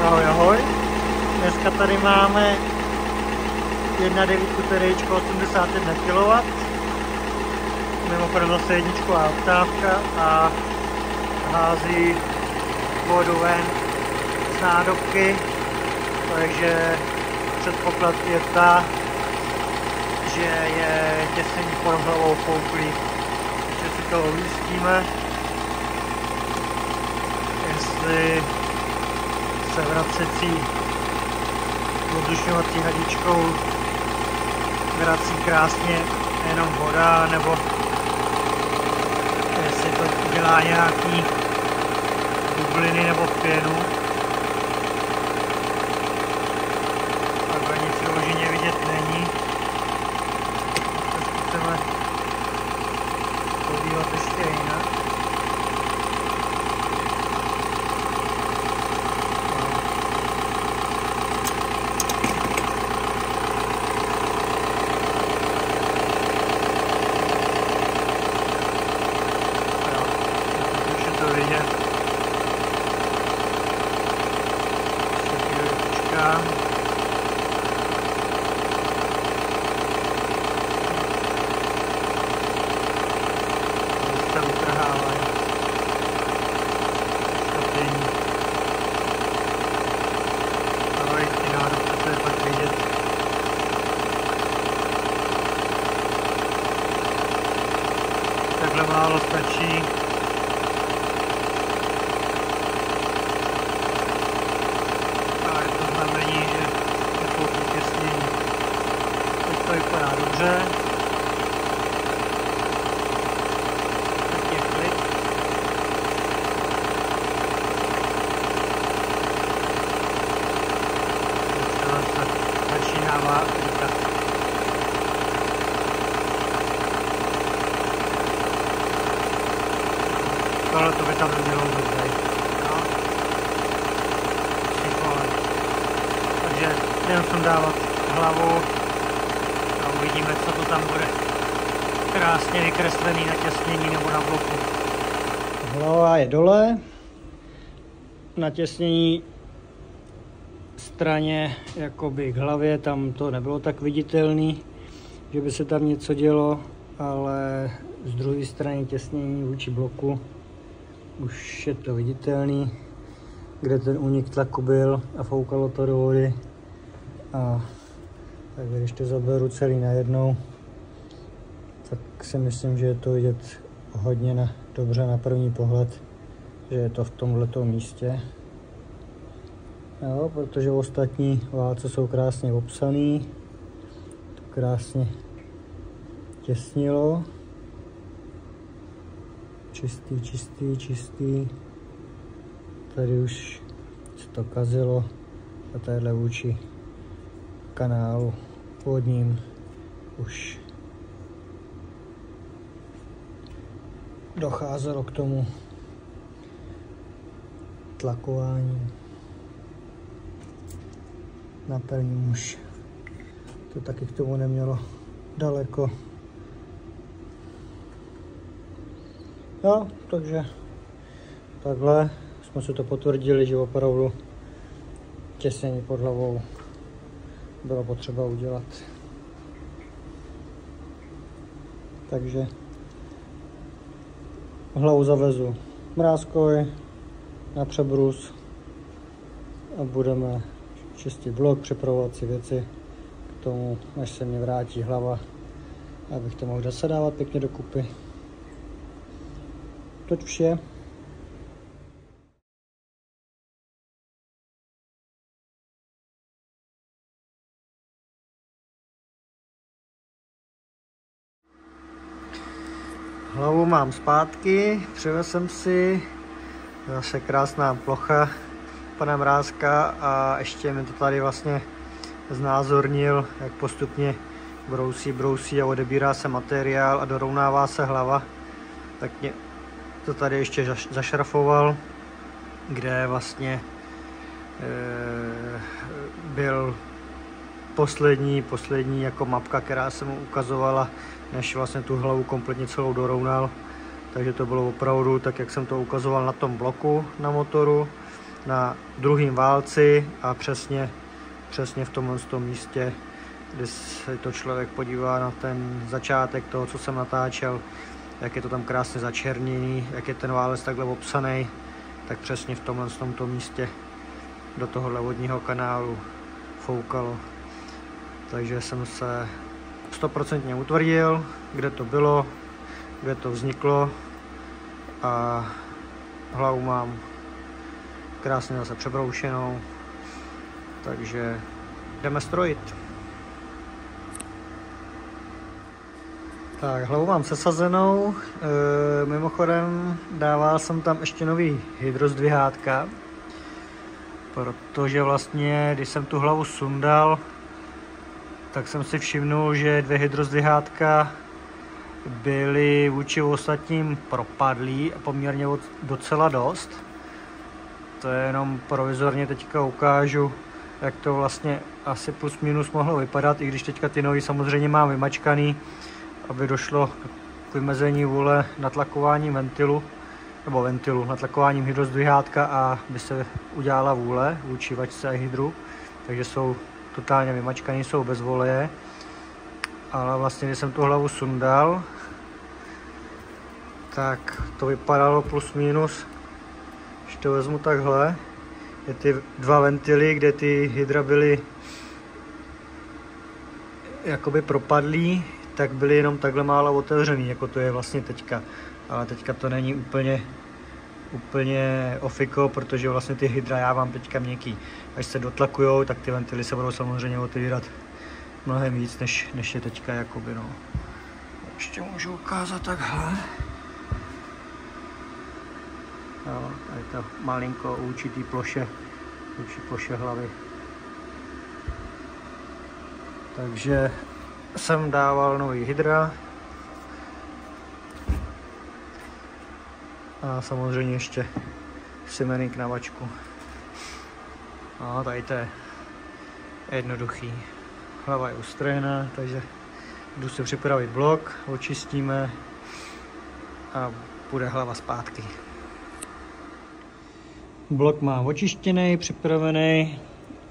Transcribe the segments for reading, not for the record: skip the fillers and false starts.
Ahoj, ahoj. Dneska tady máme 1.9 TDI 81 kW. Mimochodem zase jedničková oktávka a hází vodu ven z nádobky, takže předpoklad je ta, že je těsnění pod hlavou fouklý, takže si to ujistíme, jestli se vracecí vzdušňovací hadičkou vrací krásně jenom voda, nebo jestli to dělá nějaký bubliny nebo pěnu. Takhle nic vyloženě vidět není. Zkusíme podívat ještě jinak. Takhle málo stačí. A je to znamení, že je to těsnění. Teď to vypadá dobře. Teď je klid. Teď se začínává lítat. Tohle to by tam nemělo vůbec. No. Takže jdem sem dávat hlavu a uvidíme, co to tam bude krásně vykreslený na těsnění nebo na bloku. Hlava je dole. Na těsnění straně jakoby k hlavě, tam to nebylo tak viditelný, že by se tam něco dělo, ale z druhé strany těsnění vůči bloku už je to viditelný, kde ten únik tlaku byl a foukalo to do vody. A tak když to zaberu celý najednou, tak si myslím, že je to vidět hodně dobře na první pohled, že je to v tomhletom místě. Jo, protože ostatní válce jsou krásně obsaný, to krásně těsnilo. Čistý. Tady už se to kazilo a tadyhle vůči kanálu vodním už docházelo k tomu tlakování. Na prvním už to taky k tomu nemělo daleko. No, takže takhle jsme si to potvrdili, že opravdu těsnění pod hlavou bylo potřeba udělat. Takže hlavu zavezu mrázkovi na přebrus a budeme čistit blok, připravovat si věci k tomu, až se mi vrátí hlava, abych to mohl zase dávat pěkně dokupy. Toť vše. Hlavu mám zpátky, přivez jsem si, zase krásná plocha pana Mrázka a ještě mi to tady vlastně znázornil, jak postupně brousí a odebírá se materiál a dorovnává se hlava. Tak mě to tady ještě zašrafoval, kde vlastně byl poslední jako mapka, která se mu ukazovala, než vlastně tu hlavu kompletně celou dorovnal. Takže to bylo opravdu tak, jak jsem to ukazoval na tom bloku na motoru. na druhém válci a přesně v tomhle místě, kdy se to člověk podívá na ten začátek toho, co jsem natáčel, jak je to tam krásně začerněný, jak je ten válec takhle obsaný, tak přesně v tomto místě do tohohle vodního kanálu foukalo. Takže jsem se 100% utvrdil, kde to bylo, kde to vzniklo a hlavu mám krásně zase přebroušenou, takže jdeme strojit. Tak, hlavu mám sesazenou, mimochodem dával jsem tam ještě nový hydrozdvihátka, protože vlastně, když jsem tu hlavu sundal, tak jsem si všimnul, že 2 hydrozdvihátka byly vůči ostatním propadlý a poměrně docela dost. To je jenom provizorně teďka ukážu, jak to vlastně asi plus minus mohlo vypadat, i když teďka ty nohy samozřejmě mám vymačkaný, aby došlo k vymezení vůle natlakováním ventilu, natlakováním hydrozdvihátka a by se udělala vůle vůči vačce a hydru, takže jsou totálně vymačkaný, jsou bez voleje, ale vlastně když jsem tu hlavu sundal, tak to vypadalo plus minus, když to vezmu takhle, je ty 2 ventily, kde ty hydra byly jakoby propadlý, tak byly jenom takhle málo otevřený, jako to je vlastně teďka. Ale teďka to není úplně ofiko, protože vlastně ty hydra já mám teďka měkký. Až se dotlakujou, tak ty ventily se budou samozřejmě otevírat mnohem víc, než je teďka jakoby, no. Ještě můžu ukázat takhle. Jo, tady to malinko vůči ploše hlavy. Takže jsem dával nový hydra a samozřejmě ještě semeník na vačku. No, tady to je jednoduchý. Hlava je ustrojená, takže jdu si připravit blok, očistíme a bude hlava zpátky. Blok mám očištěný, připravený,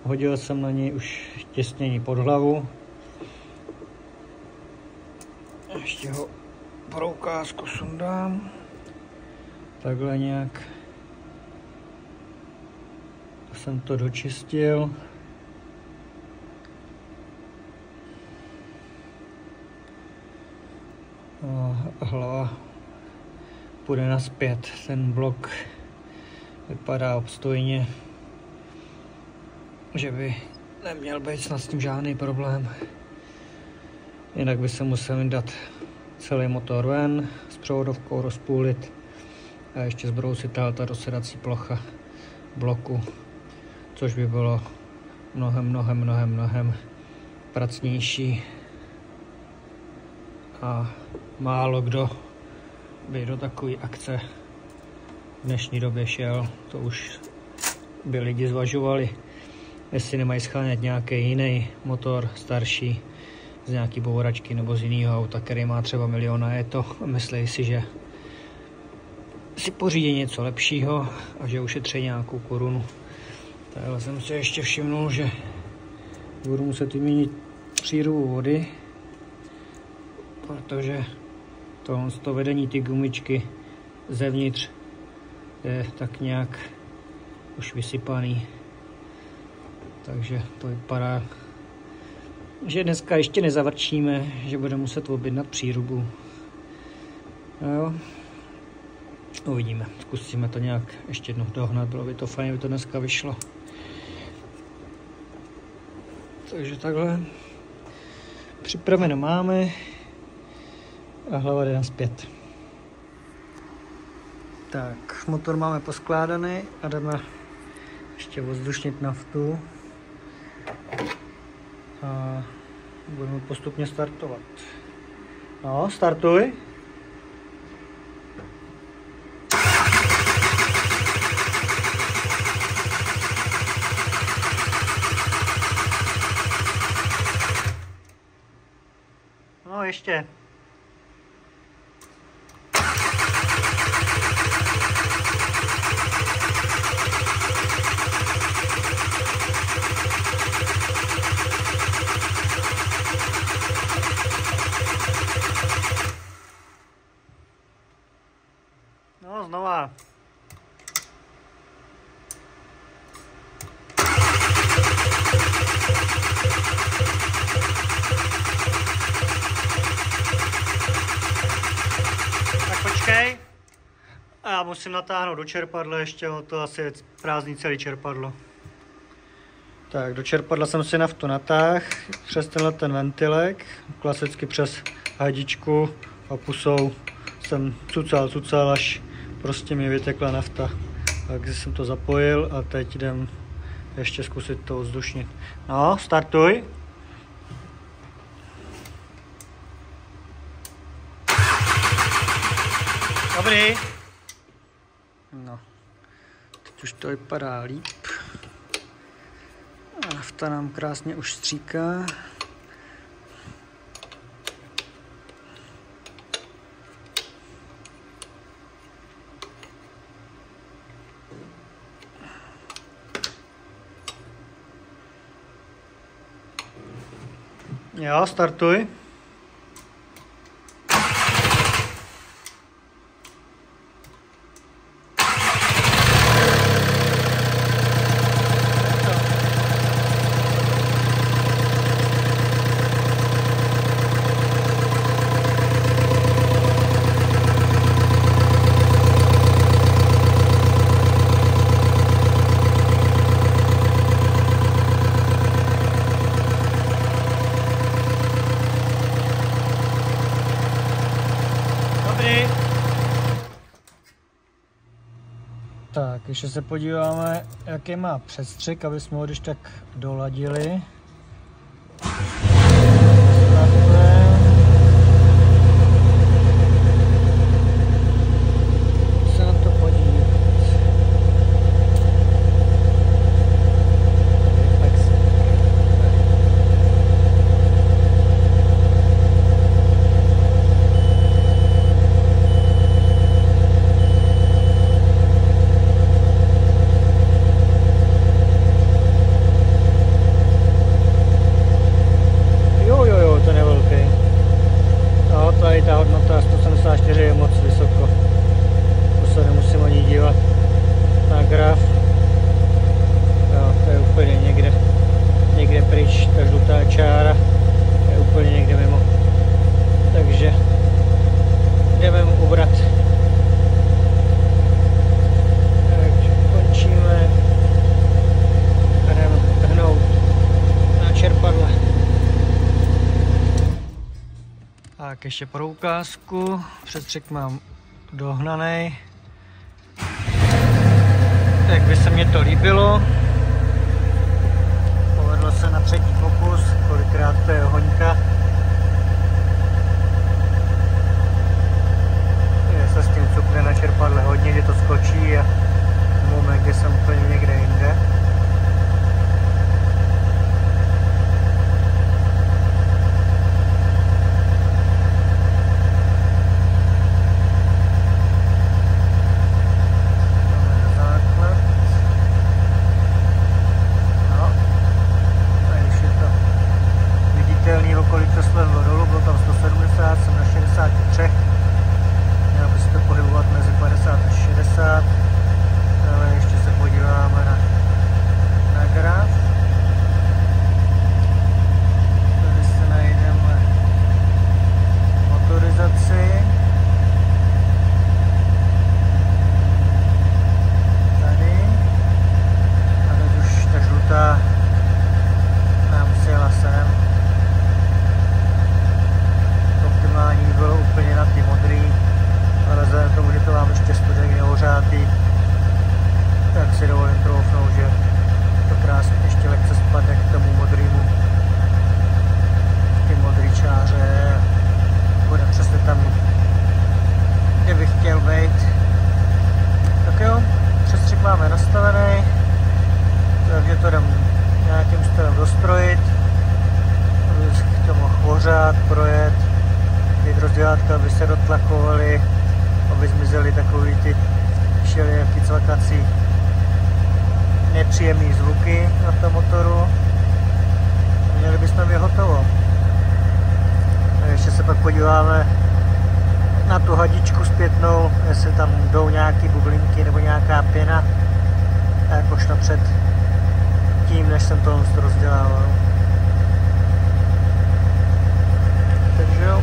hodil jsem na něj už těsnění pod hlavu. Ještě ho pro ukázku sundám. Takhle nějak. Jsem to dočistil. A hlava půjde nazpět. Ten blok vypadá obstojně, že by neměl být snad s tím žádný problém. Jinak by se musel dát celý motor ven, s převodovkou rozpůlit a ještě zbrousit ta rozsedací plocha bloku, což by bylo mnohem pracnější a málo kdo by do takové akce v dnešní době šel. To už by lidi zvažovali, jestli nemají schánět nějaký jiný motor starší z nějaký bouračky nebo z jiného auta, který má třeba 1 milion a je to, myslí si, že si pořídí něco lepšího a že ušetří nějakou korunu. Takhle jsem si ještě všimnul, že budu muset vyměnit přírubu vody, protože to vedení ty gumičky zevnitř je tak nějak už vysypaný. Takže to vypadá, že dneska ještě nezavrčíme, že budeme muset objednat přírubu. Jo. Uvidíme, zkusíme to nějak ještě jednou dohnat, bylo by to fajn, kdyby to dneska vyšlo. Takže takhle připraveno máme a hlava jde nazpět. Tak, motor máme poskládaný a jdeme ještě ovzdušnit naftu a budeme postupně startovat. No, startuj. No, ještě. musím natáhnout do čerpadla ještě, to asi je prázdný celý čerpadlo. Tak, do čerpadla jsem si naftu natáhl přes ten ventilek, klasicky přes hadičku a pusou jsem cucal, až prostě mi vytekla nafta. Takže jsem to zapojil a teď jdem ještě zkusit to vzdušnit. No, startuj. Dobrý. No, teď už to vypadá líp. A nafta nám krásně už stříká. Jo, startuj. Tak, ještě se podíváme, jaký má přestřik, aby jsme ho když tak doladili. Se na to podívat. Tady ta hodnota 174 je moc vysoko. To se nemusím ani dívat na graf. Jo, to je úplně někde pryč, ta žlutá čára je úplně někde mimo. Takže jdeme mu ubrat. Takže končíme a jdeme trhnout na čerpadle. Tak ještě pro ukázku, přestřik mám dohnaný. Tak by se mně to líbilo. Povedlo se na třetí pokus, kolikrát to je hoňka. Se s tím cukne na čerpadle hodně, že to skočí a v moment, kdy jsem úplně někde jinde. Kolik jsme dolů, bylo tam 170, jsem na 63. Měl by se to pohybovat mezi 50 a 60. Ale ještě se podíváme na graf. Tady se najdeme motorizaci. Tady. A teď už ta žlutá nám sjela sem. Optimální bylo úplně na ty modrý, ale vzhledem k tomu, že to mám ještě studený neohřátý, tak si dovolím troufnout, že to krásně ještě lehce spadne k tomu modrýmu, ty modrý čáře, bude přesně tam, kde bych chtěl být. Tak jo, přestřik máme nastavený, takže to jdem nějakým stylem dostrojit, aby to mohl ohřát, projet. Hydrodělátka, aby se dotlakovaly, aby zmizely takový ty všelijaký cvakací nepříjemný zvuky na tom motoru. Měli bychom je hotovo. A ještě se pak podíváme na tu hadičku zpětnou, jestli tam jdou nějaké bublinky nebo nějaká pěna, jakožto před tím, než jsem to rozdělával. Takže jo.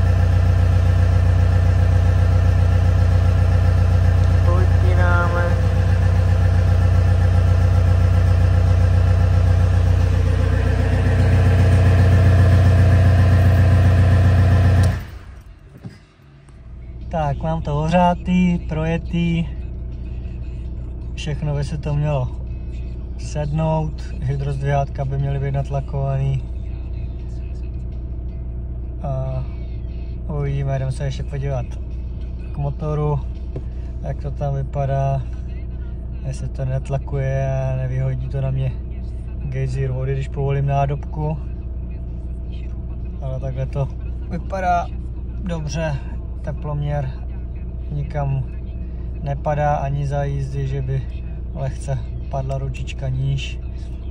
Tak, mám to ohřátý, projetý, všechno by se to mělo sednout, hydrozdvihátka by měly být natlakovaný a uvidíme, jdeme se ještě podívat k motoru, jak to tam vypadá, jestli to netlakuje a nevyhodí to na mě gejzír vody, když povolím nádobku, ale takhle to vypadá dobře, teploměr nikam nepadá ani za jízdy, že by lehce padla ručička níž,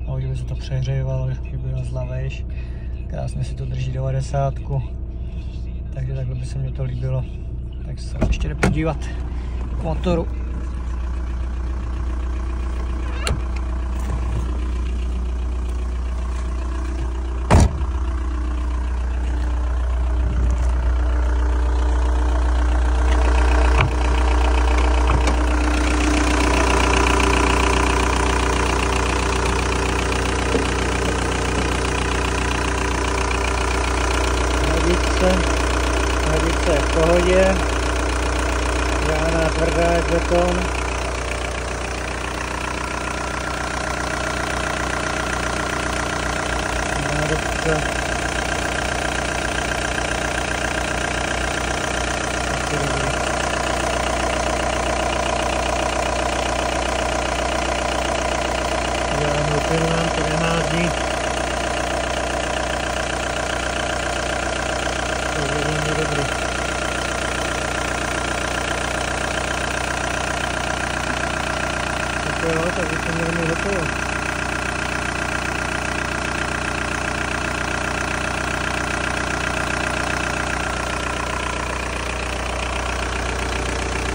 nebo že by se to přehřívalo, že by byla vejš. Krásně si to drží 90, takže takhle by se mi to líbilo. Tak se ještě jde podívat k motoru. Hladice je v pohodě, žádná tvrdá jak beton. Nádobka. Žádnou plynu nám to nehází. Dobrý. Tak jo, takže to mělo mít hotovo.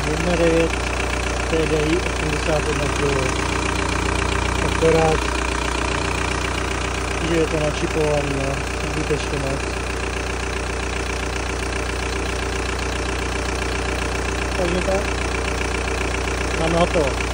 (1.9) TDI 81 kW. Akorát, že je to načipovaný, no, zbytečně moc. Takže tak, máme hotovo.